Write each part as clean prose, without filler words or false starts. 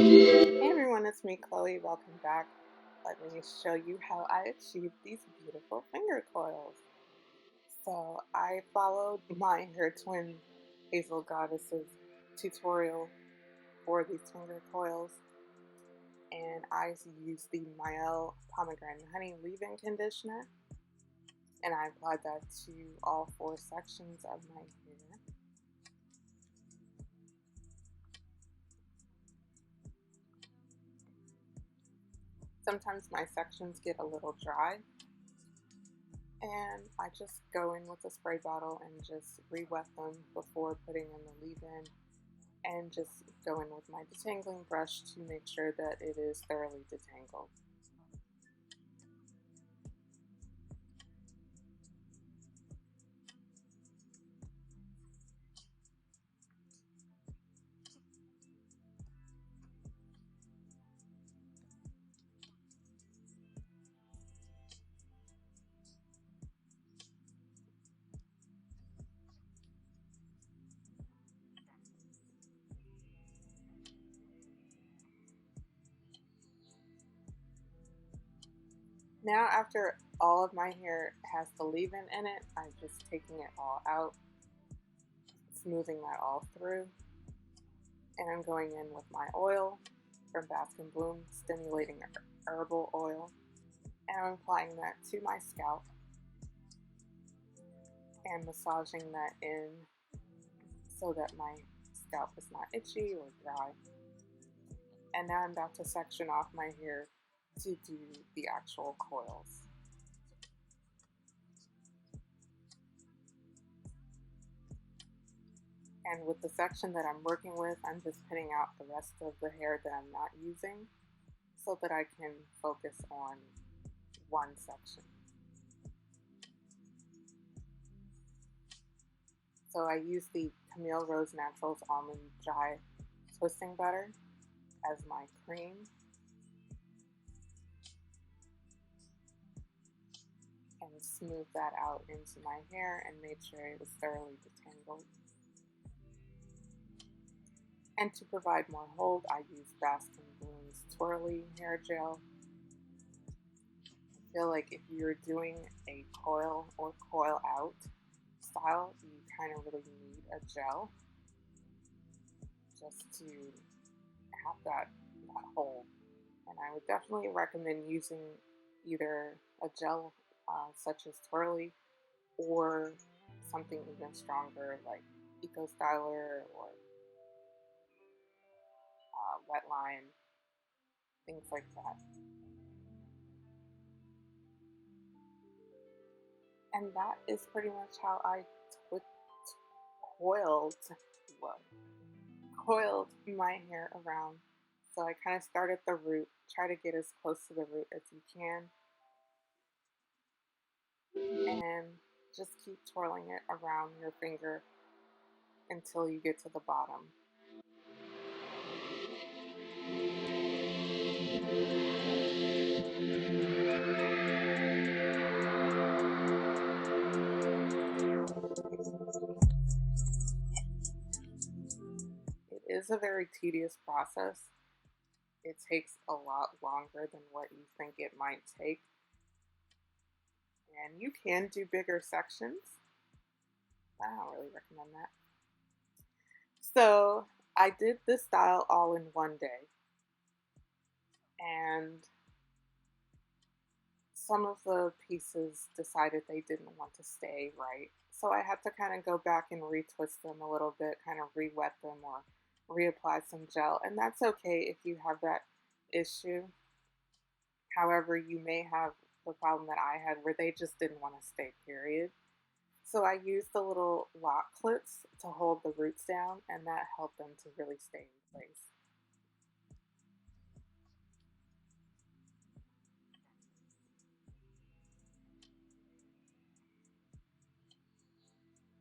Hey everyone, it's me, Chloe. Welcome back. Let me show you how I achieved these beautiful finger coils. So I followed my hair twin Hazel Goddess's tutorial for these finger coils, and I used the Mielle pomegranate honey leave-in conditioner, and I applied that to all 4 sections of my hair. Sometimes my sections get a little dry, and I just go in with a spray bottle and just re-wet them before putting in the leave-in, and just go in with my detangling brush to make sure that it is thoroughly detangled. Now after all of my hair has the leave-in in it, I'm just taking it all out, smoothing that all through, and I'm going in with my oil from Bask and Bloom, stimulating herbal oil, and I'm applying that to my scalp and massaging that in so that my scalp is not itchy or dry. And now I'm about to section off my hair to do the actual coils. And with the section that I'm working with, I'm just pinning out the rest of the hair that I'm not using so that I can focus on one section. So I use the Camille Rose Naturals Almond Dry Twisting Butter as my cream. And smooth that out into my hair and made sure it was thoroughly detangled. And to provide more hold, I use Bask and Bloom's Twirly hair gel. I feel like if you're doing a coil or coil out style, you kind of really need a gel just to have that hold. And I would definitely recommend using either a gel such as Twirly or something even stronger like Eco Styler or Wetline, things like that. And that is pretty much how I coiled, well, coiled my hair around. So I kind of start at the root, try to get as close to the root as you can, and just keep twirling it around your finger until you get to the bottom. It is a very tedious process. It takes a lot longer than what you think it might take. And you can do bigger sections. I don't really recommend that. So I did this style all in one day. And some of the pieces decided they didn't want to stay right. So I had to kind of go back and retwist them a little bit, kind of re-wet them or reapply some gel. And that's okay if you have that issue. However, you may have the problem that I had where they just didn't want to stay, period. So I used the little lock clips to hold the roots down, and that helped them to really stay in place.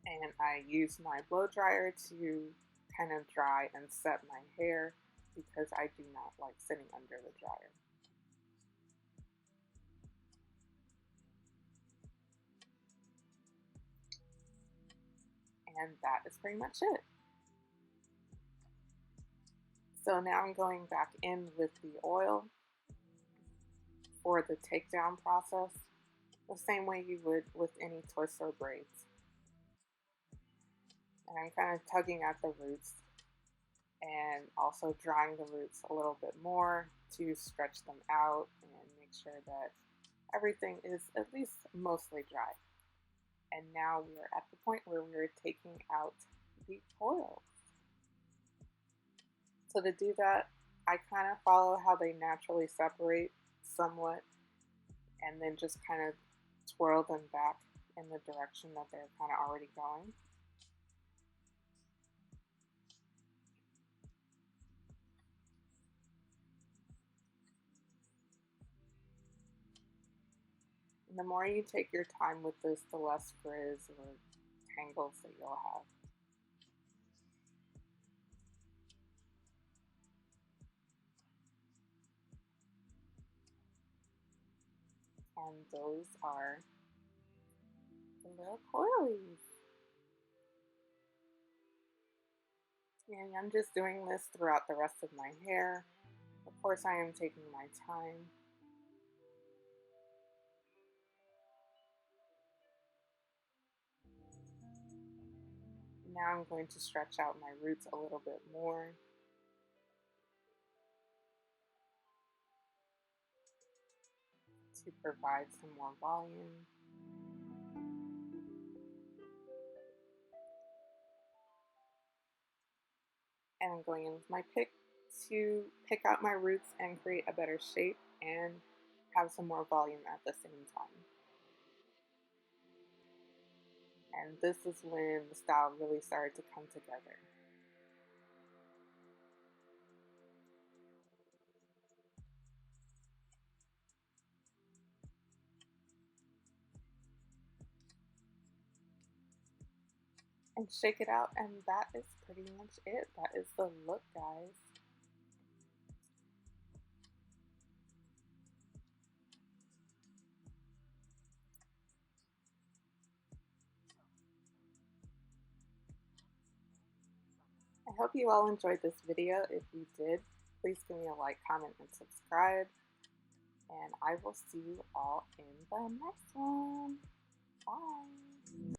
And I use my blow dryer to kind of dry and set my hair because I do not like sitting under the dryer. And that is pretty much it. So now I'm going back in with the oil for the takedown process, the same way you would with any twists or braids. And I'm kind of tugging at the roots and also drying the roots a little bit more to stretch them out and make sure that everything is at least mostly dry. And now we are at the point where we're taking out the coils. So to do that, I kind of follow how they naturally separate somewhat and then just kind of twirl them back in the direction that they're kind of already going. And the more you take your time with this, the less frizz or tangles that you'll have. And those are the little coilies. And I'm just doing this throughout the rest of my hair. Of course, I am taking my time. Now I'm going to stretch out my roots a little bit more. To provide some more volume. And I'm going in with my pick to pick out my roots and create a better shape and have some more volume at the same time. And this is when the style really started to come together. And shake it out, and that is pretty much it. That is the look, guys. I hope you all enjoyed this video. If you did, please give me a like, comment, and subscribe. And I will see you all in the next one. Bye.